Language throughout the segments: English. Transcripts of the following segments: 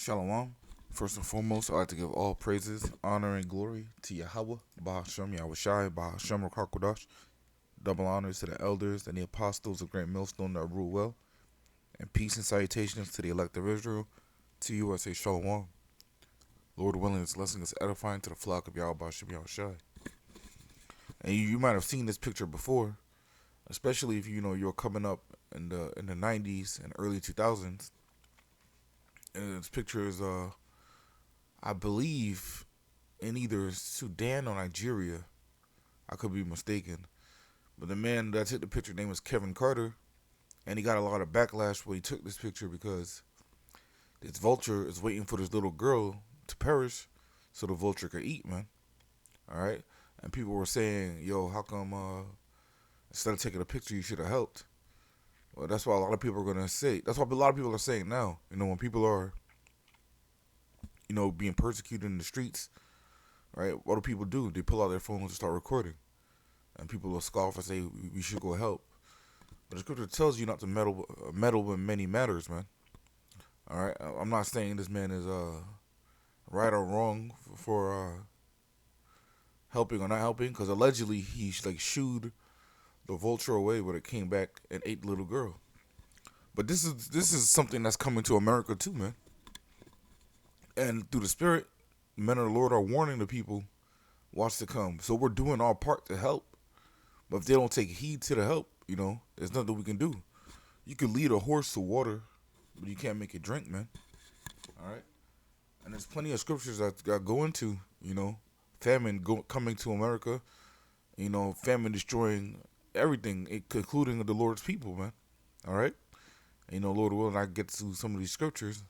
Shalom. First and foremost, I'd like to give all praises, honor, and glory to Yahweh, Bahashem, Yahushai, Bahashem, Rakakodash. Double honors to the elders and the apostles of Great Millstone that rule well. And peace and salutations to the elect of Israel. To you, I say Shalom. Lord willing, this lesson is edifying to the flock of Yahweh, Bahashem, Yahushai. And you might have seen this picture before, especially if you're coming up in the 90s and early 2000s. And this picture is I believe in either Sudan or Nigeria. I could be mistaken. But the man that took the picture name was Kevin Carter. And he got a lot of backlash when he took this picture because this vulture is waiting for this little girl to perish so the vulture could eat, man. Alright? And people were saying, yo, how come instead of taking a picture you should have helped? Well, that's what a lot of people are going to say. That's what a lot of people are saying now. When people are being persecuted in the streets, right? What do people do? They pull out their phones and start recording. And people will scoff and say, we should go help. But the scripture tells you not to meddle in many matters, man. All right? I'm not saying this man is right or wrong for helping or not helping, because allegedly he shooed the vulture away, but it came back and ate the little girl. But this is something that's coming to America too, man. And through the Spirit, men of the Lord are warning the people what's to come. So we're doing our part to help. But if they don't take heed to the help, there's nothing we can do. You can lead a horse to water, but you can't make it drink, man. All right? And there's plenty of scriptures that go into, famine coming to America, famine destroying everything, including the Lord's people, man. All right? And, Lord willing, I get to some of these scriptures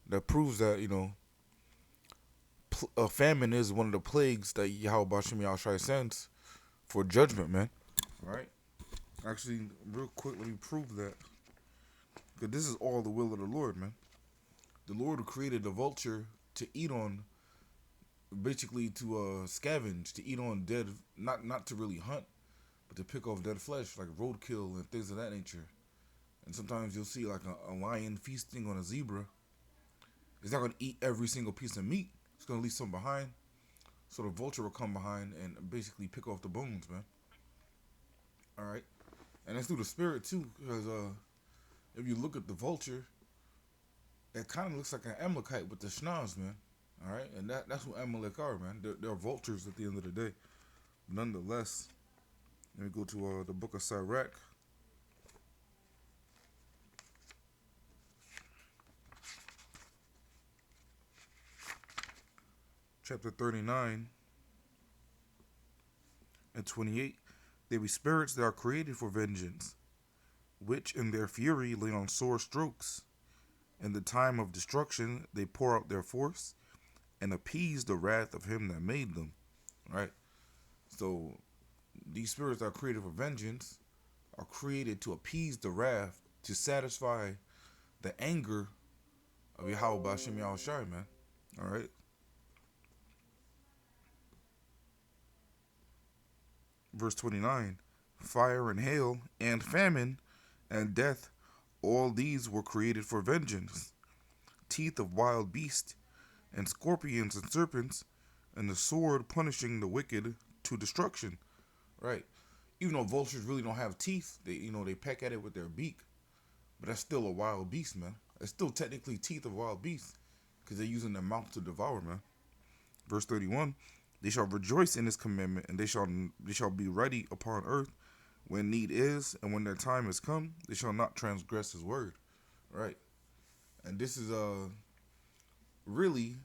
that proves that, famine is one of the plagues that Yahweh Bashem Yahushai sends for judgment, man. All right? Actually, real quick, let me prove that. Because this is all the will of the Lord, man. The Lord who created the vulture to eat on, basically to scavenge, to eat on dead, not to really hunt, but to pick off dead flesh, like roadkill and things of that nature. And sometimes you'll see like a lion feasting on a zebra. It's not going to eat every single piece of meat. It's going to leave some behind. So the vulture will come behind and basically pick off the bones, man. All right? And that's through the Spirit, too. Because if you look at the vulture, it kind of looks like an Amalekite with the schnoz, man. All right? And that's what Amalek are, man. They're vultures at the end of the day. Nonetheless, let me go to the book of Sirach. Chapter 39 and 28. They be spirits that are created for vengeance, which in their fury lay on sore strokes. In the time of destruction they pour out their force, and appease the wrath of him that made them. Right? So these spirits that are created for vengeance are created to appease the wrath, to satisfy the anger of Yahweh Bashem Yahushai, man. All right? Verse 29, fire and hail and famine and death, all these were created for vengeance. Teeth of wild beasts and scorpions and serpents, and the sword punishing the wicked to destruction. Right? Even though vultures really don't have teeth, they peck at it with their beak, but that's still a wild beast, man. It's still technically teeth of wild beasts because they're using their mouth to devour, man. Verse 31, they shall rejoice in his commandment, and they shall be ready upon earth when need is, and when their time is come, they shall not transgress his word. Right? And this is really,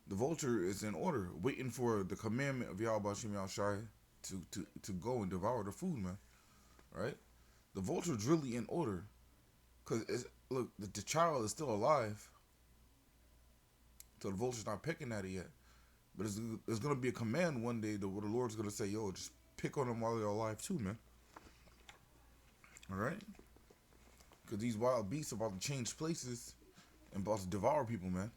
the vulture is in order, waiting for the commandment of Yahweh Bashem Yahushai to go and devour the food, man. Right? The vulture is really in order. Because, look, the child is still alive. So the vulture's not picking at it yet. But there's going to be a command one day where the Lord's going to say, yo, just pick on them while they're alive too, man. All right? Because these wild beasts are about to change places and about to devour people, man.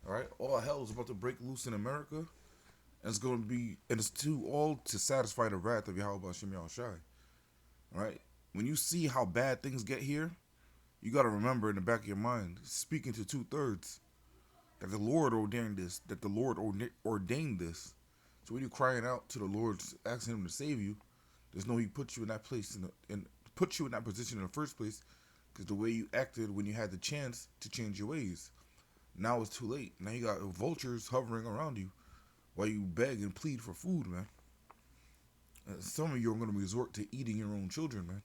All right? All hell is about to break loose in America. And it's going to be, and it's all to satisfy the wrath of Yahweh Bashem Yahushai. All right? When you see how bad things get here, you got to remember in the back of your mind, speaking to 2/3, that the Lord ordained this, that the Lord ordained this. So when you're crying out to the Lord, asking Him to save you, there's no He put you in that place and put you in that position in the first place because the way you acted when you had the chance to change your ways. Now it's too late. Now you got vultures hovering around you while you beg and plead for food, man. Some of you are going to resort to eating your own children, man,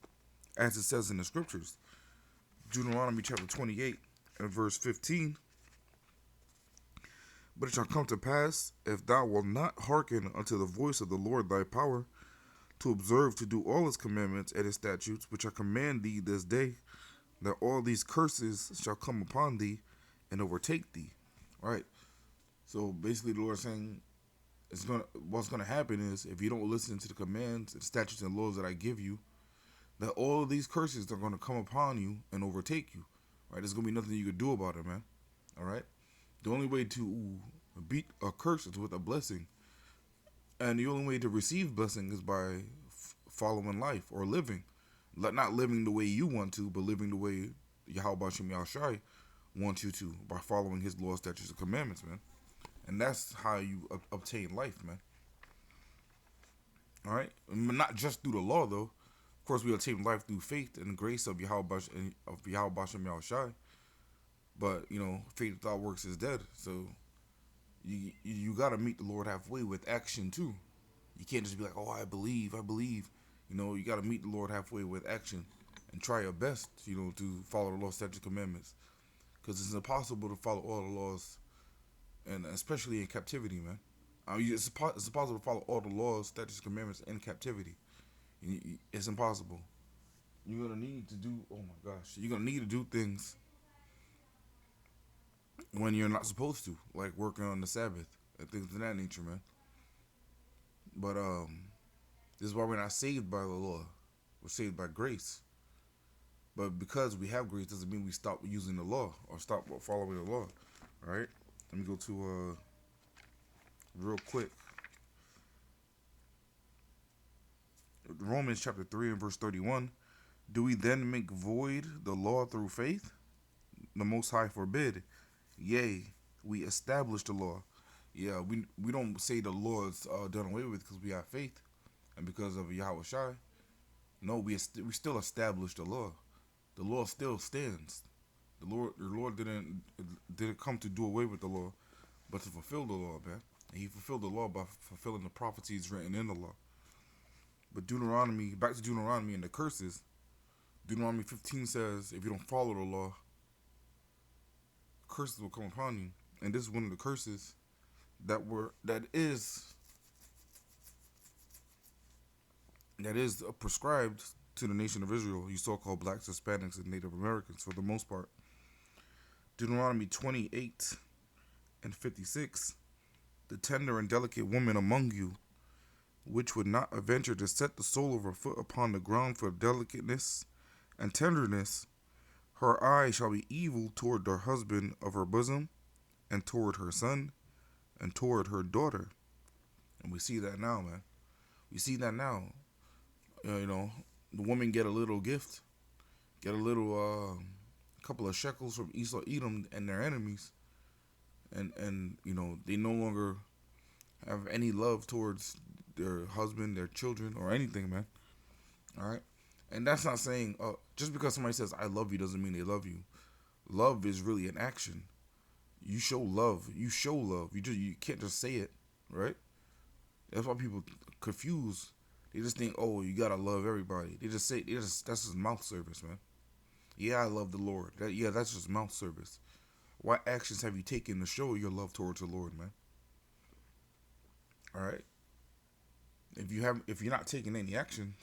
as it says in the scriptures. Deuteronomy chapter 28 and verse 15. But it shall come to pass, if thou wilt not hearken unto the voice of the Lord thy power, to observe to do all his commandments and his statutes, which I command thee this day, that all these curses shall come upon thee and overtake thee. All right. So basically, the Lord is saying, what's gonna happen is if you don't listen to the commands and statutes and laws that I give you, that all of these curses are gonna come upon you and overtake you. Right? There's gonna be nothing you can do about it, man. All right. The only way to beat a curse is with a blessing, and the only way to receive blessing is by following life or living, not living the way you want to, but living the way Yahweh Shem Yahushai wants you to by following His laws, statutes, and commandments, man. And that's how you obtain life, man. All right, not just through the law, though. Of course, we obtain life through faith and the grace of Yahweh Shem Yahushai. But faith without works is dead. So you gotta meet the Lord halfway with action too. You can't just be like, oh, I believe. You gotta meet the Lord halfway with action and try your best, to follow the law, statutes, commandments. Because it's impossible to follow all the laws, and especially in captivity, man. It's impossible to follow all the laws, statutes, commandments in captivity. It's impossible. You're gonna need to do. Oh my gosh, you're gonna need to do things when you're not supposed to, like working on the Sabbath and things of that nature, man. But this is why we're not saved by the law. We're saved by grace. But because we have grace doesn't mean we stop using the law or stop following the law. All right? Let me go to real quick. Romans chapter 3 and verse 31. Do we then make void the law through faith? The Most High forbid. Yea, we establish the law. Yeah, we don't say the law is done away with because we have faith and because of Yahweh Shai. No, we still establish the law. The law still stands. The Lord didn't come to do away with the law, but to fulfill the law, man. And He fulfilled the law by fulfilling the prophecies written in the law. But back to Deuteronomy and the curses. Deuteronomy 15 says, if you don't follow the law, curses will come upon you. And this is one of the curses that is prescribed to the nation of Israel, you so-called blacks, Hispanics, and Native Americans for the most part. Deuteronomy 28 and 56, the tender and delicate woman among you, which would not venture to set the sole of her foot upon the ground for delicateness and tenderness, her eye shall be evil toward the husband of her bosom, and toward her son, and toward her daughter. And we see that now, man. We see that now. The women get a little gift, get a little couple of shekels from Esau, Edom, and their enemies, and they no longer have any love towards their husband, their children, or anything, man. All right, and that's not saying just because somebody says I love you doesn't mean they love you. Love is really an action. You show love. You can't just say it, right? That's why people confuse. They just think, oh, you gotta love everybody. That's just mouth service, man. Yeah, I love the Lord. That's just mouth service. What actions have you taken to show your love towards the Lord, man? All right. If you're not taking any action,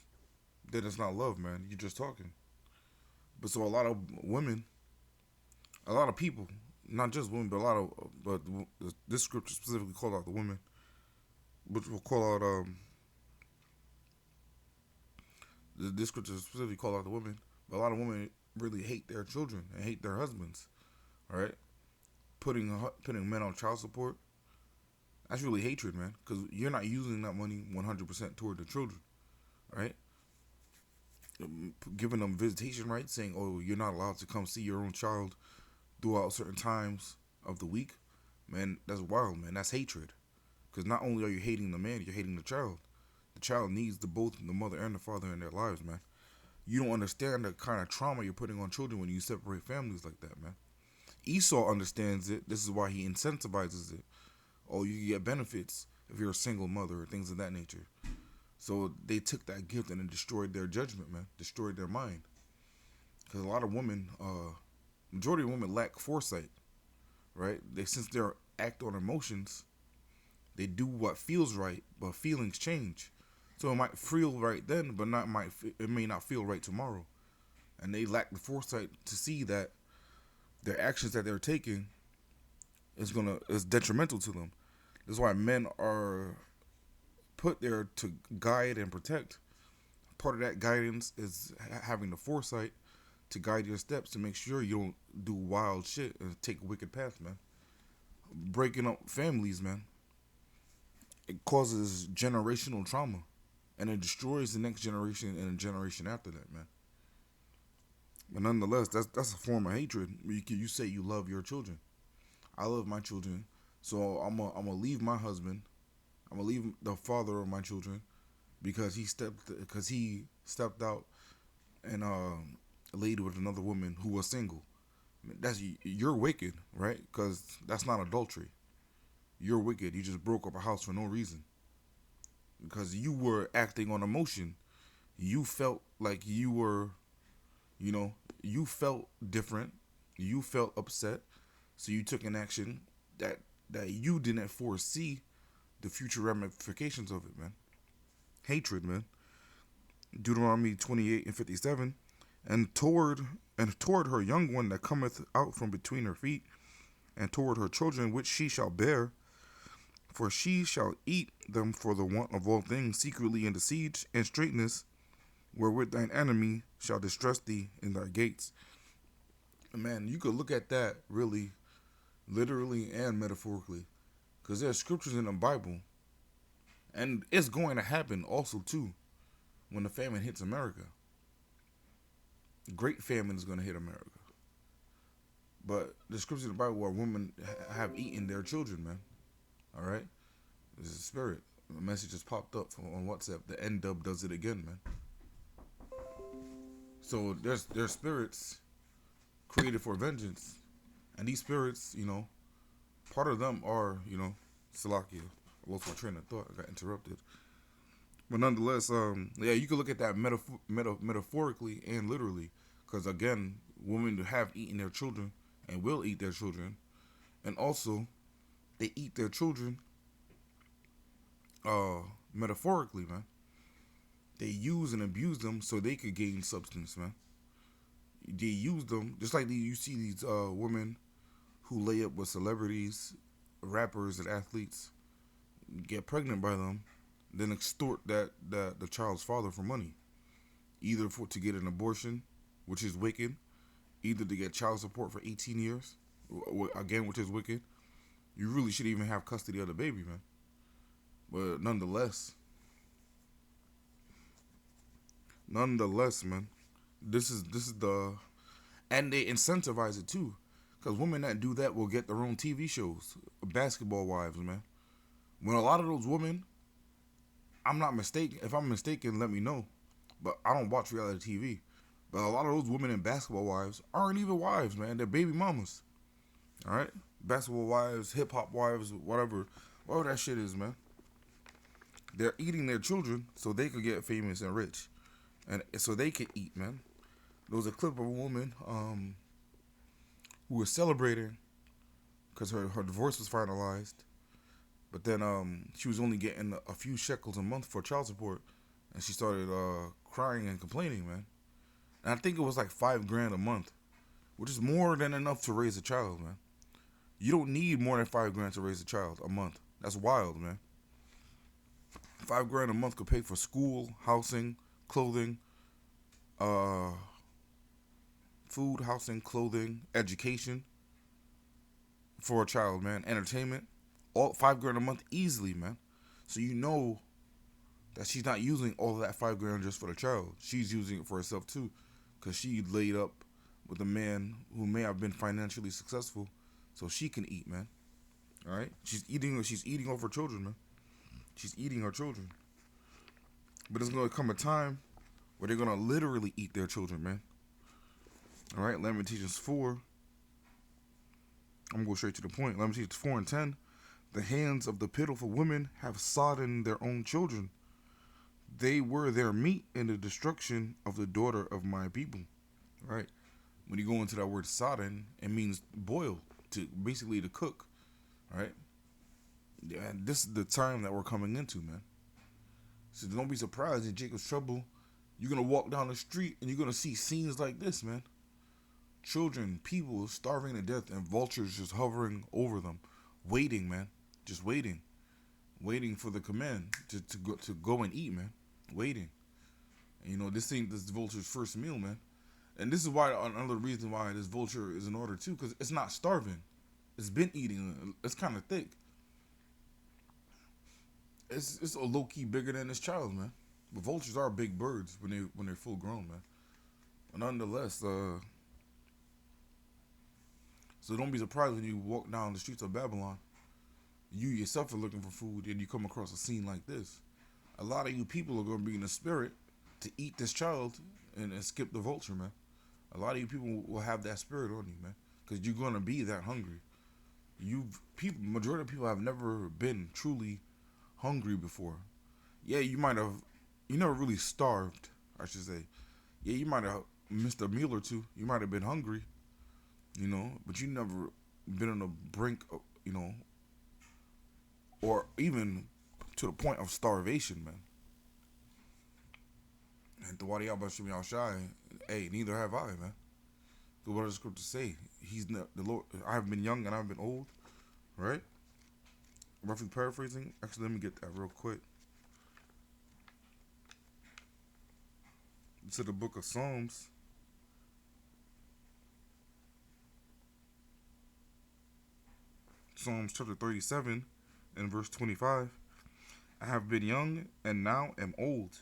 then it's not love, man. You're just talking. But so a lot of women, a lot of people, not just women, but this scripture specifically called out the women, which will call out this scripture specifically called out the women. But a lot of women really hate their children and hate their husbands. All right, putting men on child support. That's really hatred, man, because you're not using that money 100% toward the children, right? Giving them visitation rights, saying, oh, you're not allowed to come see your own child throughout certain times of the week. Man, that's wild, man. That's hatred. Because not only are you hating the man, you're hating the child. The child needs the both the mother and the father in their lives, man. You don't understand the kind of trauma you're putting on children when you separate families like that, man. Esau understands it. This is why he incentivizes it. Oh, you can get benefits if you're a single mother or things of that nature. So they took that gift and it destroyed their judgment, man. Destroyed their mind. Because a lot of women, majority of women lack foresight, right? Since they act on emotions, they do what feels right, but feelings change. So it might feel right then, but it may not feel right tomorrow. And they lack the foresight to see that their actions that they're taking is detrimental to them. That's why men are put there to guide and protect. Part of that guidance is having the foresight to guide your steps to make sure you don't do wild shit and take wicked paths, man. Breaking up families, man. It causes generational trauma, and it destroys the next generation and the generation after that, man. But nonetheless, that's a form of hatred. You say you love your children. I love my children, so I'm gonna leave my husband. I'm gonna leave the father of my children because he stepped out and laid with another woman who was single. You're wicked, right? Because that's not adultery. You're wicked. You just broke up a house for no reason because you were acting on emotion. You felt like you were, you felt different. You felt upset, so you took an action that you didn't foresee the future ramifications of it, man. Hatred, man. Deuteronomy 28:57, and toward her young one that cometh out from between her feet, and toward her children which she shall bear, for she shall eat them for the want of all things secretly in the siege and straitness, wherewith thine enemy shall distress thee in thy gates. Man, you could look at that really, literally and metaphorically, because there's scriptures in the Bible, and it's going to happen also too when the famine hits America. Great famine is going to hit America. But the scriptures in the Bible where women have eaten their children, man. All right? There's a spirit. A message just popped up on WhatsApp. The N-Dub does it again, man. So there's spirits created for vengeance. And these spirits, part of them are, Salakia. I lost my train of thought. I got interrupted. But nonetheless, you can look at that metaphorically and literally. Because again, women have eaten their children and will eat their children. And also, they eat their children metaphorically, man. They use and abuse them so they could gain substance, man. They use them, just like you see these women who lay up with celebrities, rappers, and athletes, get pregnant by them, then extort the child's father for money. Either to get an abortion, which is wicked, either to get child support for 18 years, again, which is wicked. You really should even have custody of the baby, man. But nonetheless, man, this is and they incentivize it too, because women that do that will get their own TV shows, basketball wives, man. When a lot of those women, I'm not mistaken. If I'm mistaken, let me know. But I don't watch reality TV. But a lot of those women in basketball wives aren't even wives, man. They're baby mamas. All right, basketball wives, hip hop wives, whatever that shit is, man. They're eating their children so they could get famous and rich, and so they could eat, man. There was a clip of a woman who was celebrating because her divorce was finalized, but then she was only getting a few shekels a month for child support, and she started crying and complaining, man. And I think it was like $5,000 a month, which is more than enough to raise a child, man. You don't need more than $5,000 to raise a child a month. That's wild, man. $5,000 a month could pay for school, housing, clothing, food, housing, clothing, education for a child, man. Entertainment, all $5,000 a month easily, man. So you know that she's not using all of that $5,000 just for the child. She's using it for herself too, because she laid up with a man who may have been financially successful, so she can eat, man. All right, she's eating off her children, man. She's eating her children. But there's gonna come a time where they're gonna literally eat their children, man. All right, Lamentations 4. I'm gonna go straight to the point. Lamentations 4 and 10. The hands of the pitiful women have sodden their own children. They were their meat in the destruction of the daughter of my people. All right. When you go into that word sodden, it means boil, to basically to cook. All right. Yeah, and this is the time that we're coming into, man. So don't be surprised in Jacob's trouble. You're gonna walk down the street and you're gonna see scenes like this, man. Children, people starving to death, and vultures just hovering over them, waiting, man, just waiting for the command to go and eat, man, waiting. And, this ain't this vulture's first meal, man. And this is why another reason why this vulture is in order too, because it's not starving. It's been eating. It's kind of thick. It's a low key bigger than this child, man. But vultures are big birds when they're full grown, man. But nonetheless, so don't be surprised when you walk down the streets of Babylon. You yourself are looking for food, and you come across a scene like this. A lot of you people are going to be in the spirit to eat this child and skip the vulture, man. A lot of you people will have that spirit on you, man, because you're going to be that hungry. Majority of people have never been truly hungry before. Yeah, you never really starved, I should say. Yeah, you might have missed a meal or two. You might have been hungry, but you never been on the brink of, or even to the point of starvation, man. And the Wadi Abashimi Al Shai, hey, neither have I, man. So what does the scripture say? He's not the Lord. I have been young and I've been old, right? Roughly paraphrasing. Actually, let me get that real quick. To the book of Psalms. Psalms chapter 37 and verse 25. I have been young and now am old,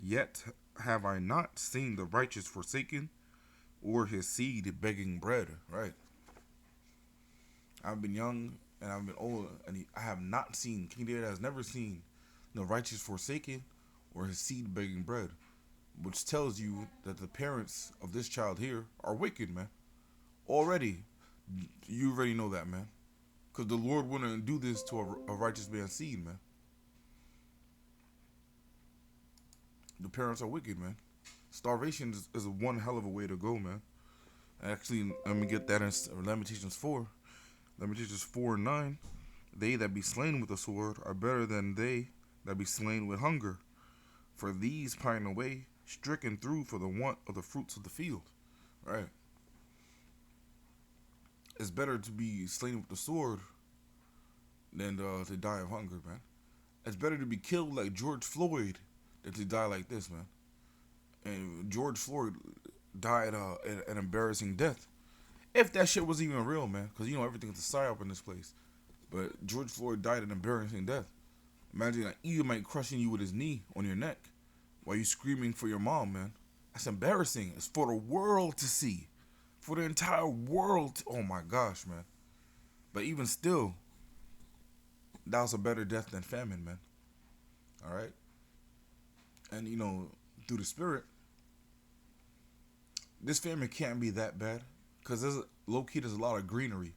yet have I not seen the righteous forsaken, or his seed begging bread. Right. I've been young and I've been old, and I have not seen, King David has never seen the righteous forsaken or his seed begging bread, which tells you that the parents of this child here are wicked, man. Already, you already know that, man. Because the Lord wouldn't do this to a righteous man's seed, man. The parents are wicked, man. Starvation is one hell of a way to go, man. Actually, let me get that in Lamentations 4. Lamentations 4 and 9. They that be slain with the sword are better than they that be slain with hunger. For these pine away, stricken through for the want of the fruits of the field. Right. It's better to be slain with the sword than to die of hunger, man. It's better to be killed like George Floyd than to die like this, man. And George Floyd died an embarrassing death. If that shit was even real, man. Because, everything's a psyop in this place. But George Floyd died an embarrassing death. Imagine an Edomite crushing you with his knee on your neck while you screaming for your mom, man. That's embarrassing. It's for the world to see. For the entire world. Oh, my gosh, man. But even still, that was a better death than famine, man. All right? And, through the spirit, this famine can't be that bad. Because low-key, there's a lot of greenery.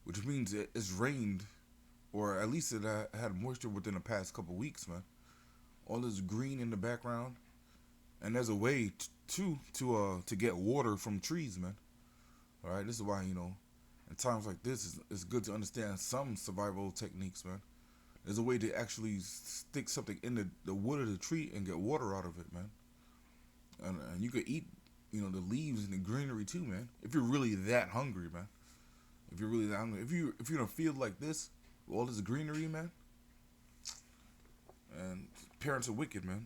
Which means it's rained, or at least it had moisture within the past couple weeks, man. All this green in the background. And there's a way, to get water from trees, man. All right? This is why, in times like this, it's good to understand some survival techniques, man. There's a way to actually stick something in the wood of the tree and get water out of it, man. And you could eat, the leaves and the greenery too, man. If you're really that hungry, man. If you're really that hungry. If you're in a field like this, with all this greenery, man. And parents are wicked, man.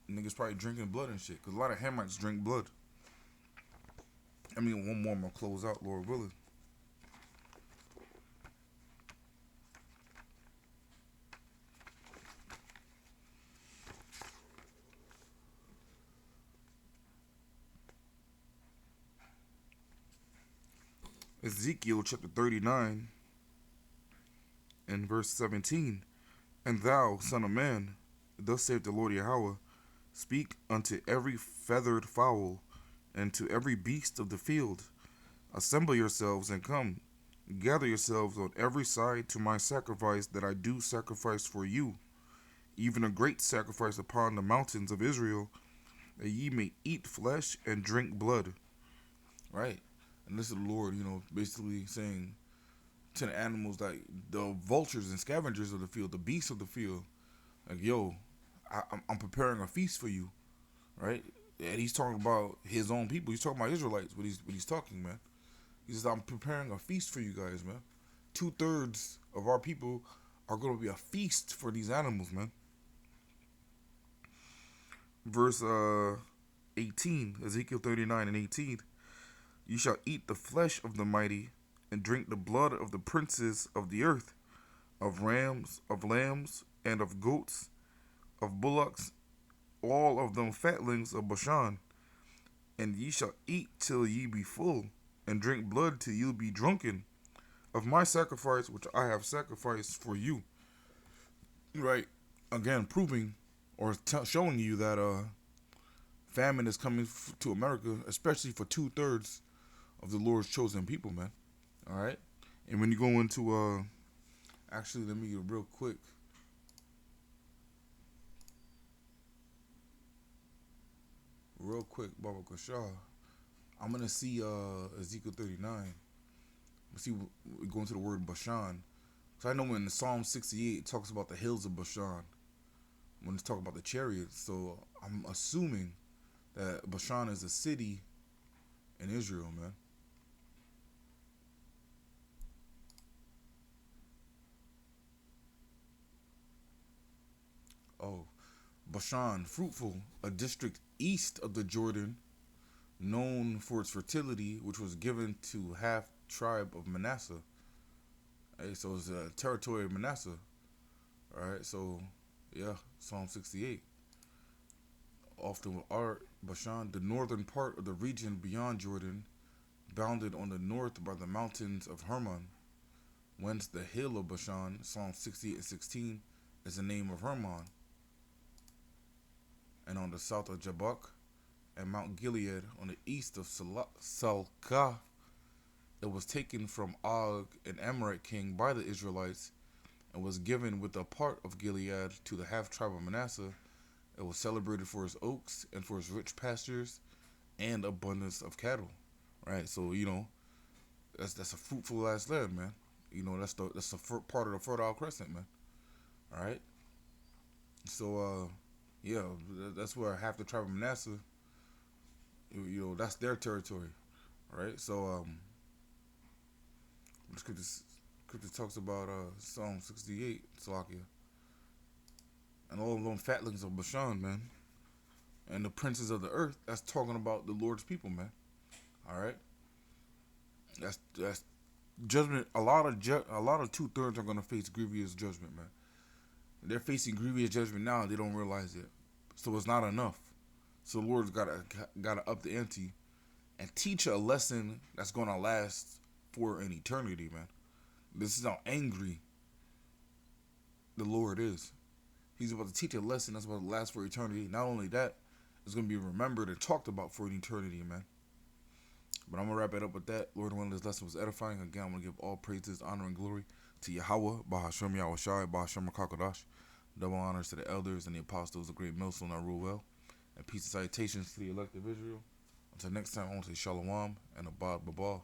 Niggas probably drinking blood and shit. Because a lot of Hamites drink blood. One more I'm going to close out, Lord willing. Ezekiel chapter 39 In verse 17, and thou, son of man, thus saith the Lord Yahweh, speak unto every feathered fowl, and to every beast of the field, assemble yourselves and come, gather yourselves on every side to my sacrifice that I do sacrifice for you, even a great sacrifice upon the mountains of Israel, that ye may eat flesh and drink blood. Right? And this is the Lord, basically saying to the animals, like the vultures and scavengers of the field, the beasts of the field, like, yo, I'm preparing a feast for you, right? And he's talking about his own people. He's talking about Israelites, but he's talking, man. He says, I'm preparing a feast for you guys, man. 2/3 of our people are going to be a feast for these animals, man. Verse 18, Ezekiel 39 and 18. You shall eat the flesh of the mighty and drink the blood of the princes of the earth, of rams, of lambs, and of goats, of bullocks, all of them fatlings of Bashan. And ye shall eat till ye be full, and drink blood till ye be drunken, of my sacrifice which I have sacrificed for you. Right? Again, proving or showing you that famine is coming to America, especially for 2/3 of the Lord's chosen people, man. All right? And when you go into, actually, let me get real quick. Baba Kashah. I'm going to see Ezekiel 39. See, we go into the word Bashan. So I know when Psalm 68 it talks about the hills of Bashan, when it's talking about the chariots. So I'm assuming that Bashan is a city in Israel, man. Oh, Bashan, fruitful, a district east of the Jordan, known for its fertility, which was given to half tribe of Manasseh. Hey, so it's a territory of Manasseh. All right, so yeah, Psalm 68. Often with art, Bashan, the northern part of the region beyond Jordan, bounded on the north by the mountains of Hermon, whence the hill of Bashan, Psalm 68 and 16, is the name of Hermon, and on the south of Jabbok, and Mount Gilead on the east of Salcah. It was taken from Og, an Amorite king, by the Israelites, and was given with a part of Gilead to the half tribe of Manasseh. It was celebrated for its oaks and for its rich pastures and abundance of cattle. Right, so that's a fruitful ass land, man. That's the part of the Fertile Crescent, man. All right, so yeah, that's where half the tribe of Manasseh, that's their territory, right? So the scripture talks about Psalm 68, Salakia, and all of them fatlings of Bashan, man, and the princes of the earth. That's talking about the Lord's people, man. All right, that's judgment. A lot of 2/3 are gonna face grievous judgment, man. They're facing grievous judgment now. They don't realize it, so it's not enough. So the Lord's gotta up the ante and teach a lesson that's gonna last for an eternity, man. This is how angry the Lord is. He's about to teach a lesson that's about to last for eternity. Not only that, it's going to be remembered and talked about for an eternity, man. But I'm going to wrap it up with that. Lord, when this lesson was edifying, again, I'm going to give all praises, honor, and glory to Yahweh, Bahashem Yahweh Shai, Bahashem Kakadash. Double honors to the elders and the apostles, the great millstone that rule well. And peace and salutations to the elect of Israel. Until next time, I want to say Shalom and Abad Babal.